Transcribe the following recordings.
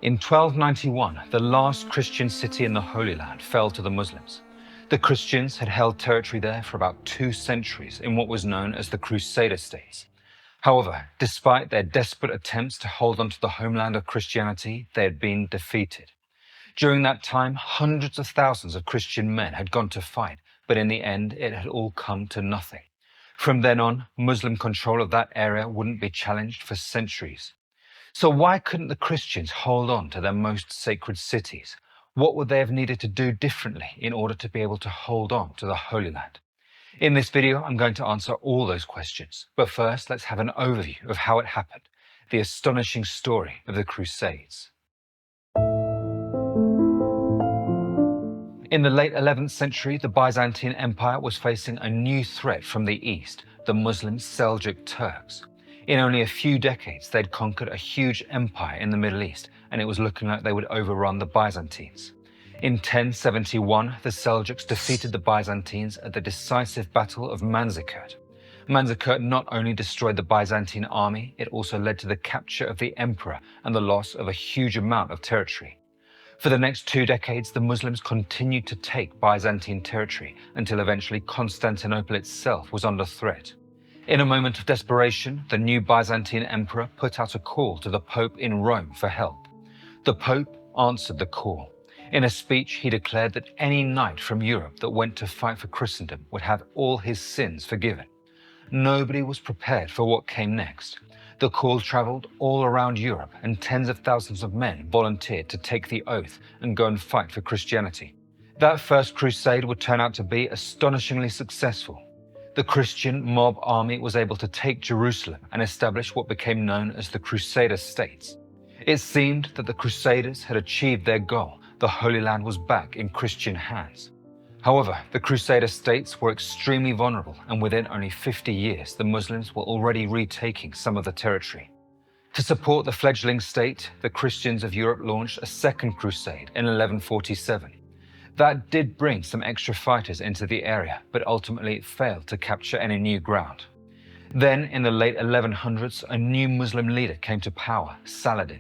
In 1291, the last Christian city in the Holy Land fell to the Muslims. The Christians had held territory there for about 2 centuries in what was known as the Crusader states. However, despite their desperate attempts to hold on to the homeland of Christianity, they had been defeated. During that time, hundreds of thousands of Christian men had gone to fight, but in the end, it had all come to nothing. From then on, Muslim control of that area wouldn't be challenged for centuries. So why couldn't the Christians hold on to their most sacred cities? What would they have needed to do differently in order to be able to hold on to the Holy Land? In this video, I'm going to answer all those questions. But first, let's have an overview of how it happened, the astonishing story of the Crusades. In the late 11th century, the Byzantine Empire was facing a new threat from the east, the Muslim Seljuk Turks. In only a few decades, they'd conquered a huge empire in the Middle East, and it was looking like they would overrun the Byzantines. In 1071, the Seljuks defeated the Byzantines at the decisive Battle of Manzikert. Manzikert not only destroyed the Byzantine army, it also led to the capture of the emperor and the loss of a huge amount of territory. For the next 2 decades, the Muslims continued to take Byzantine territory until eventually Constantinople itself was under threat. In a moment of desperation, the new Byzantine emperor put out a call to the Pope in Rome for help. The Pope answered the call. In a speech, he declared that any knight from Europe that went to fight for Christendom would have all his sins forgiven. Nobody was prepared for what came next. The call traveled all around Europe, and tens of thousands of men volunteered to take the oath and go and fight for Christianity. That first crusade would turn out to be astonishingly successful. The Christian mob army was able to take Jerusalem and establish what became known as the Crusader states. It seemed that the Crusaders had achieved their goal. The Holy Land was back in Christian hands. However, the Crusader states were extremely vulnerable, and within only 50 years, the Muslims were already retaking some of the territory. To support the fledgling state, the Christians of Europe launched a second crusade in 1147. That did bring some extra fighters into the area, but ultimately it failed to capture any new ground. Then, in the late 1100s, a new Muslim leader came to power, Saladin.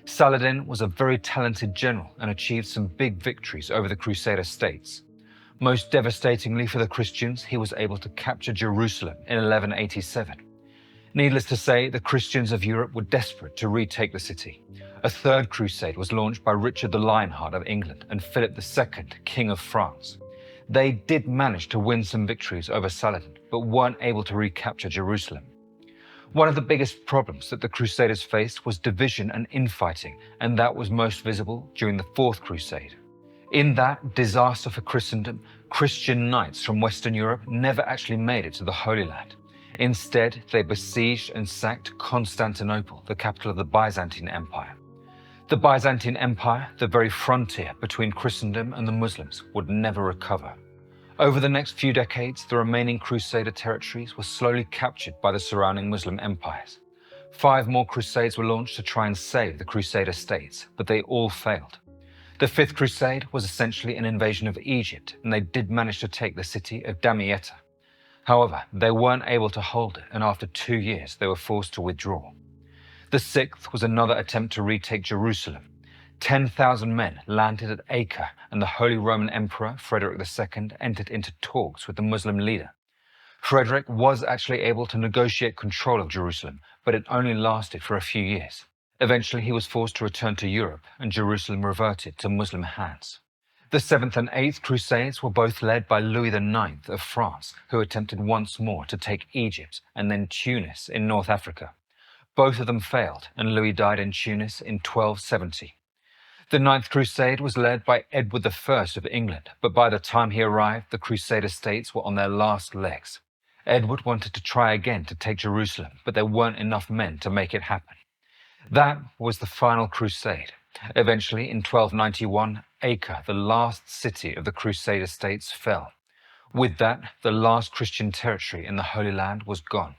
Saladin was a very talented general and achieved some big victories over the Crusader states. Most devastatingly for the Christians, he was able to capture Jerusalem in 1187. Needless to say, the Christians of Europe were desperate to retake the city. A third crusade was launched by Richard the Lionheart of England and Philip II, King of France. They did manage to win some victories over Saladin, but weren't able to recapture Jerusalem. One of the biggest problems that the Crusaders faced was division and infighting, and that was most visible during the Fourth Crusade. In that disaster for Christendom, Christian knights from Western Europe never actually made it to the Holy Land. Instead, they besieged and sacked Constantinople, the capital of the Byzantine Empire. The Byzantine Empire, the very frontier between Christendom and the Muslims, would never recover. Over the next few decades, the remaining Crusader territories were slowly captured by the surrounding Muslim empires. 5 more crusades were launched to try and save the Crusader states, but they all failed. The Fifth Crusade was essentially an invasion of Egypt, and they did manage to take the city of Damietta. However, they weren't able to hold it, and after 2 years, they were forced to withdraw. The Sixth was another attempt to retake Jerusalem. 10,000 men landed at Acre, and the Holy Roman Emperor, Frederick II, entered into talks with the Muslim leader. Frederick was actually able to negotiate control of Jerusalem, but it only lasted for a few years. Eventually, he was forced to return to Europe, and Jerusalem reverted to Muslim hands. The Seventh and Eighth Crusades were both led by Louis IX of France, who attempted once more to take Egypt and then Tunis in North Africa. Both of them failed, and Louis died in Tunis in 1270. The Ninth Crusade was led by Edward I of England, but by the time he arrived, the Crusader states were on their last legs. Edward wanted to try again to take Jerusalem, but there weren't enough men to make it happen. That was the final crusade. Eventually, in 1291, Acre, the last city of the Crusader states, fell. With that, the last Christian territory in the Holy Land was gone.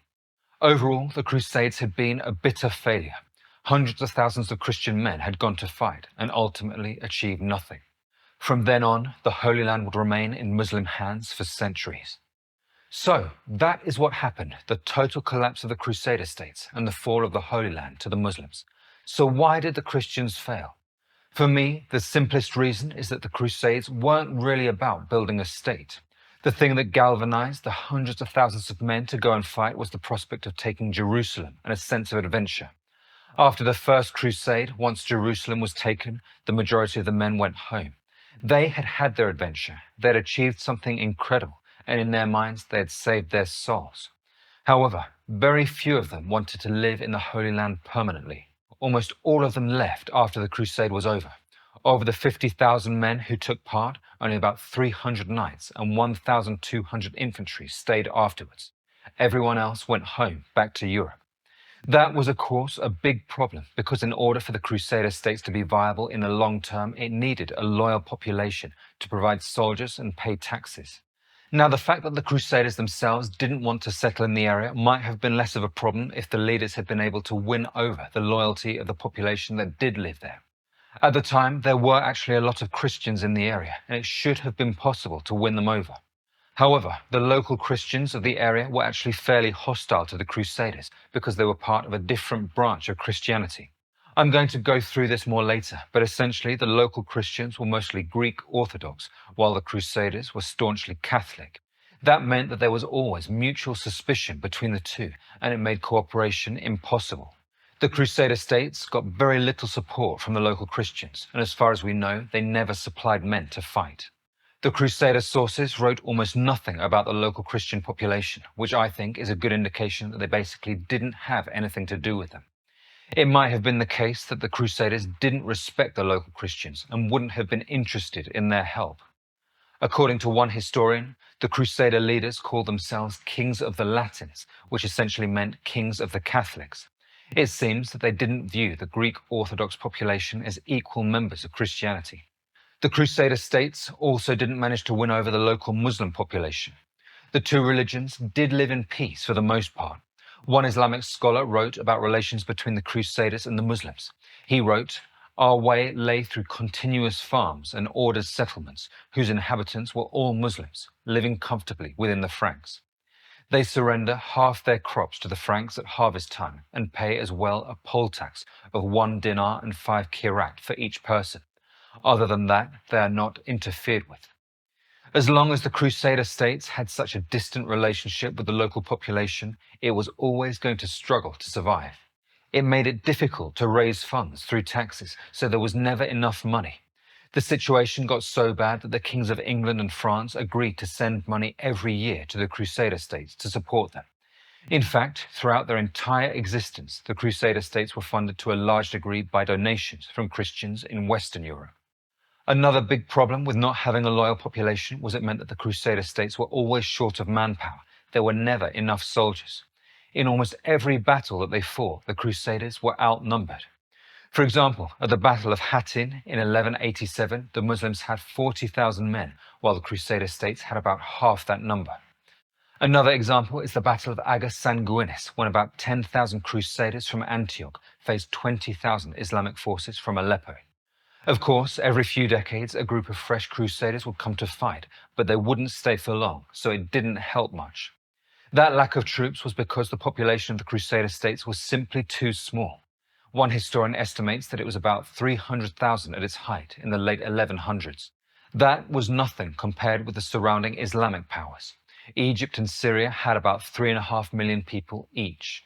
Overall, the Crusades had been a bitter failure. Hundreds of thousands of Christian men had gone to fight and ultimately achieved nothing. From then on, the Holy Land would remain in Muslim hands for centuries. So, that is what happened, the total collapse of the Crusader states and the fall of the Holy Land to the Muslims. So why did the Christians fail? For me, the simplest reason is that the Crusades weren't really about building a state. The thing that galvanized the hundreds of thousands of men to go and fight was the prospect of taking Jerusalem and a sense of adventure. After the First Crusade, once Jerusalem was taken, the majority of the men went home. They had had their adventure, they had achieved something incredible, and in their minds they had saved their souls. However, very few of them wanted to live in the Holy Land permanently. Almost all of them left after the crusade was over. Of the 50,000 men who took part, only about 300 knights and 1,200 infantry stayed afterwards. Everyone else went home, back to Europe. That was, of course, a big problem because in order for the Crusader states to be viable in the long term, it needed a loyal population to provide soldiers and pay taxes. Now, the fact that the Crusaders themselves didn't want to settle in the area might have been less of a problem if the leaders had been able to win over the loyalty of the population that did live there. At the time, there were actually a lot of Christians in the area, and it should have been possible to win them over. However, the local Christians of the area were actually fairly hostile to the Crusaders because they were part of a different branch of Christianity. I'm going to go through this more later, but essentially the local Christians were mostly Greek Orthodox, while the Crusaders were staunchly Catholic. That meant that there was always mutual suspicion between the two, and it made cooperation impossible. The Crusader states got very little support from the local Christians, and as far as we know, they never supplied men to fight. The Crusader sources wrote almost nothing about the local Christian population, which I think is a good indication that they basically didn't have anything to do with them. It might have been the case that the Crusaders didn't respect the local Christians and wouldn't have been interested in their help. According to one historian, the Crusader leaders called themselves Kings of the Latins, which essentially meant Kings of the Catholics. It seems that they didn't view the Greek Orthodox population as equal members of Christianity. The Crusader states also didn't manage to win over the local Muslim population. The two religions did live in peace for the most part. One Islamic scholar wrote about relations between the Crusaders and the Muslims. He wrote, "Our way lay through continuous farms and ordered settlements, whose inhabitants were all Muslims, living comfortably within the Franks. They surrender half their crops to the Franks at harvest time and pay as well a poll tax of 1 dinar and 5 kirat for each person. Other than that, they are not interfered with." As long as the Crusader states had such a distant relationship with the local population, it was always going to struggle to survive. It made it difficult to raise funds through taxes, so there was never enough money. The situation got so bad that the kings of England and France agreed to send money every year to the Crusader states to support them. In fact, throughout their entire existence, the Crusader states were funded to a large degree by donations from Christians in Western Europe. Another big problem with not having a loyal population was it meant that the Crusader states were always short of manpower. There were never enough soldiers. In almost every battle that they fought, the Crusaders were outnumbered. For example, at the Battle of Hattin in 1187, the Muslims had 40,000 men, while the Crusader states had about half that number. Another example is the Battle of Agas Sanguinis, when about 10,000 Crusaders from Antioch faced 20,000 Islamic forces from Aleppo. Of course, every few decades, a group of fresh Crusaders would come to fight, but they wouldn't stay for long, so it didn't help much. That lack of troops was because the population of the Crusader states was simply too small. One historian estimates that it was about 300,000 at its height in the late 1100s. That was nothing compared with the surrounding Islamic powers. Egypt and Syria had about 3.5 million people each.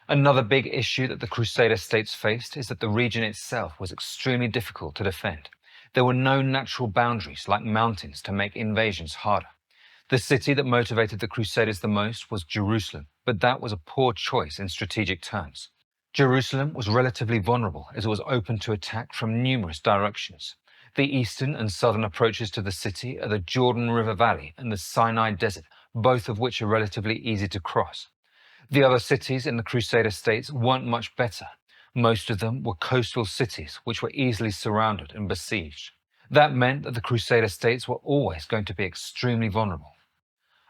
Another big issue that the Crusader states faced is that the region itself was extremely difficult to defend. There were no natural boundaries like mountains to make invasions harder. The city that motivated the Crusaders the most was Jerusalem, but that was a poor choice in strategic terms. Jerusalem was relatively vulnerable as it was open to attack from numerous directions. The eastern and southern approaches to the city are the Jordan River Valley and the Sinai Desert, both of which are relatively easy to cross. The other cities in the Crusader states weren't much better. Most of them were coastal cities which were easily surrounded and besieged. That meant that the Crusader states were always going to be extremely vulnerable.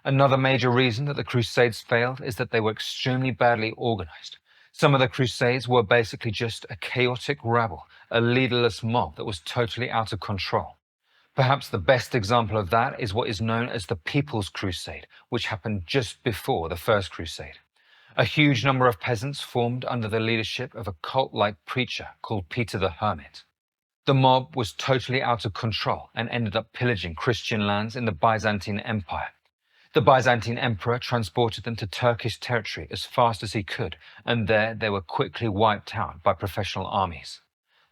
Another major reason that the Crusades failed is that they were extremely badly organized. Some of the Crusades were basically just a chaotic rabble, a leaderless mob that was totally out of control. Perhaps the best example of that is what is known as the People's Crusade, which happened just before the First Crusade. A huge number of peasants formed under the leadership of a cult-like preacher called Peter the Hermit. The mob was totally out of control and ended up pillaging Christian lands in the Byzantine Empire. The Byzantine emperor transported them to Turkish territory as fast as he could, and there they were quickly wiped out by professional armies.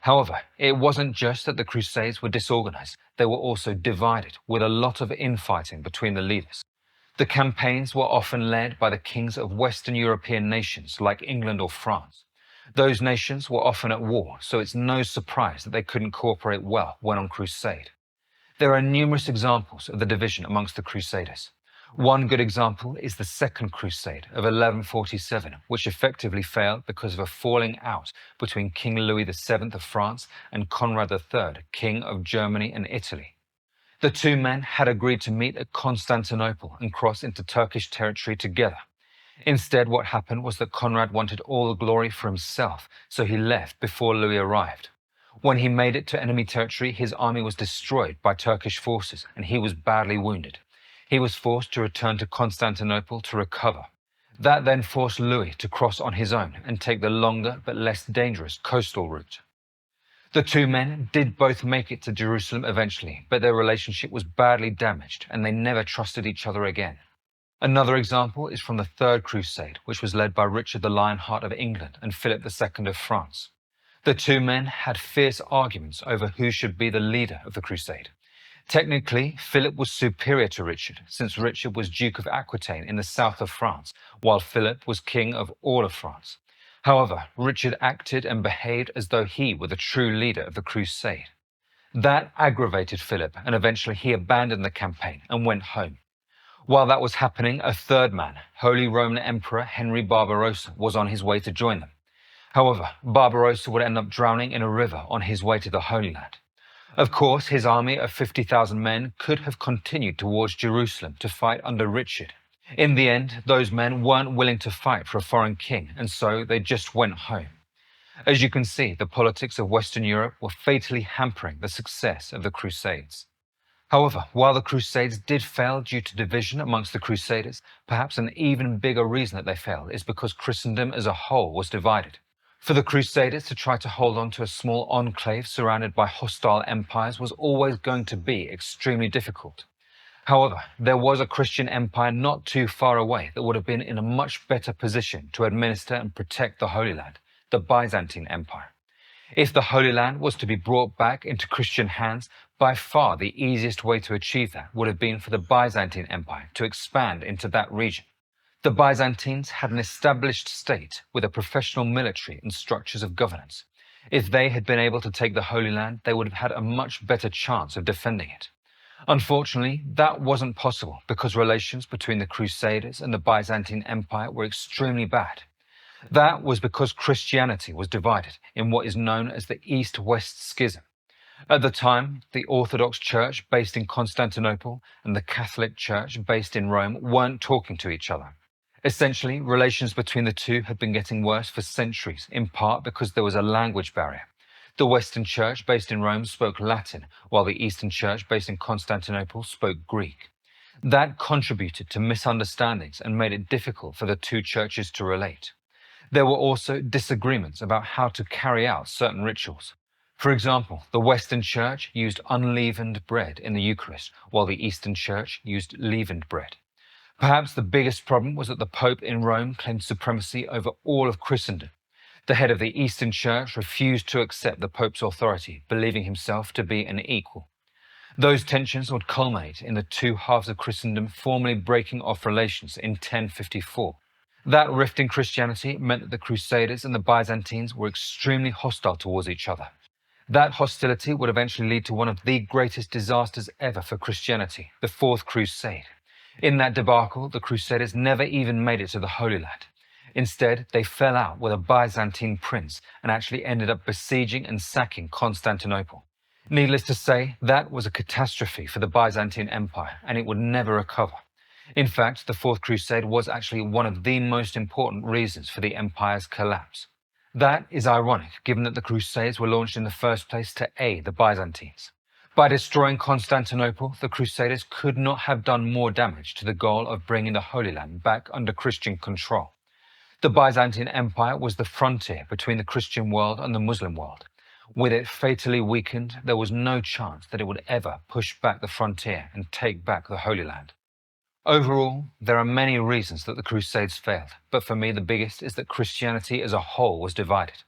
However, it wasn't just that the Crusades were disorganized, they were also divided, with a lot of infighting between the leaders. The campaigns were often led by the kings of Western European nations like England or France. Those nations were often at war, so it's no surprise that they couldn't cooperate well when on crusade. There are numerous examples of the division amongst the Crusaders. One good example is the Second Crusade of 1147, which effectively failed because of a falling out between King Louis VII of France and Conrad III, King of Germany and Italy. The two men had agreed to meet at Constantinople and cross into Turkish territory together. Instead, what happened was that Conrad wanted all the glory for himself, so he left before Louis arrived. When he made it to enemy territory, his army was destroyed by Turkish forces and he was badly wounded. He was forced to return to Constantinople to recover. That then forced Louis to cross on his own and take the longer but less dangerous coastal route. The two men did both make it to Jerusalem eventually, but their relationship was badly damaged and they never trusted each other again. Another example is from the Third Crusade, which was led by Richard the Lionheart of England and Philip II of France. The two men had fierce arguments over who should be the leader of the crusade. Technically, Philip was superior to Richard, since Richard was Duke of Aquitaine in the south of France, while Philip was king of all of France. However, Richard acted and behaved as though he were the true leader of the crusade. That aggravated Philip, and eventually he abandoned the campaign and went home. While that was happening, a third man, Holy Roman Emperor Henry Barbarossa, was on his way to join them. However, Barbarossa would end up drowning in a river on his way to the Holy Land. Of course, his army of 50,000 men could have continued towards Jerusalem to fight under Richard. In the end, those men weren't willing to fight for a foreign king, and so they just went home. As you can see, the politics of Western Europe were fatally hampering the success of the Crusades. However, while the Crusades did fail due to division amongst the Crusaders, perhaps an even bigger reason that they failed is because Christendom as a whole was divided. For the Crusaders to try to hold on to a small enclave surrounded by hostile empires was always going to be extremely difficult. However, there was a Christian empire not too far away that would have been in a much better position to administer and protect the Holy Land, the Byzantine Empire. If the Holy Land was to be brought back into Christian hands, by far the easiest way to achieve that would have been for the Byzantine Empire to expand into that region. The Byzantines had an established state with a professional military and structures of governance. If they had been able to take the Holy Land, they would have had a much better chance of defending it. Unfortunately, that wasn't possible because relations between the Crusaders and the Byzantine Empire were extremely bad. That was because Christianity was divided in what is known as the East-West Schism. At the time, the Orthodox Church based in Constantinople and the Catholic Church based in Rome weren't talking to each other. Essentially, relations between the two had been getting worse for centuries, in part because there was a language barrier. The Western Church based in Rome spoke Latin, while the Eastern Church based in Constantinople spoke Greek. That contributed to misunderstandings and made it difficult for the two churches to relate. There were also disagreements about how to carry out certain rituals. For example, the Western Church used unleavened bread in the Eucharist, while the Eastern Church used leavened bread. Perhaps the biggest problem was that the Pope in Rome claimed supremacy over all of Christendom. The head of the Eastern Church refused to accept the Pope's authority, believing himself to be an equal. Those tensions would culminate in the two halves of Christendom formally breaking off relations in 1054. That rift in Christianity meant that the Crusaders and the Byzantines were extremely hostile towards each other. That hostility would eventually lead to one of the greatest disasters ever for Christianity, the Fourth Crusade. In that debacle, the Crusaders never even made it to the Holy Land. Instead, they fell out with a Byzantine prince and actually ended up besieging and sacking Constantinople. Needless to say, that was a catastrophe for the Byzantine Empire, and it would never recover. In fact, the Fourth Crusade was actually one of the most important reasons for the empire's collapse. That is ironic, given that the Crusades were launched in the first place to aid the Byzantines. By destroying Constantinople, the Crusaders could not have done more damage to the goal of bringing the Holy Land back under Christian control. The Byzantine Empire was the frontier between the Christian world and the Muslim world. With it fatally weakened, there was no chance that it would ever push back the frontier and take back the Holy Land. Overall, there are many reasons that the Crusades failed, but for me the biggest is that Christianity as a whole was divided.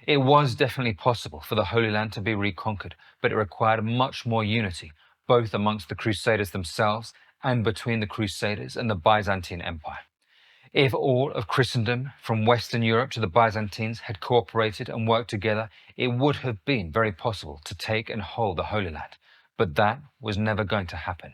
It was definitely possible for the Holy Land to be reconquered, but it required much more unity, both amongst the Crusaders themselves and between the Crusaders and the Byzantine Empire. If all of Christendom, from Western Europe to the Byzantines, had cooperated and worked together, it would have been very possible to take and hold the Holy Land. But that was never going to happen.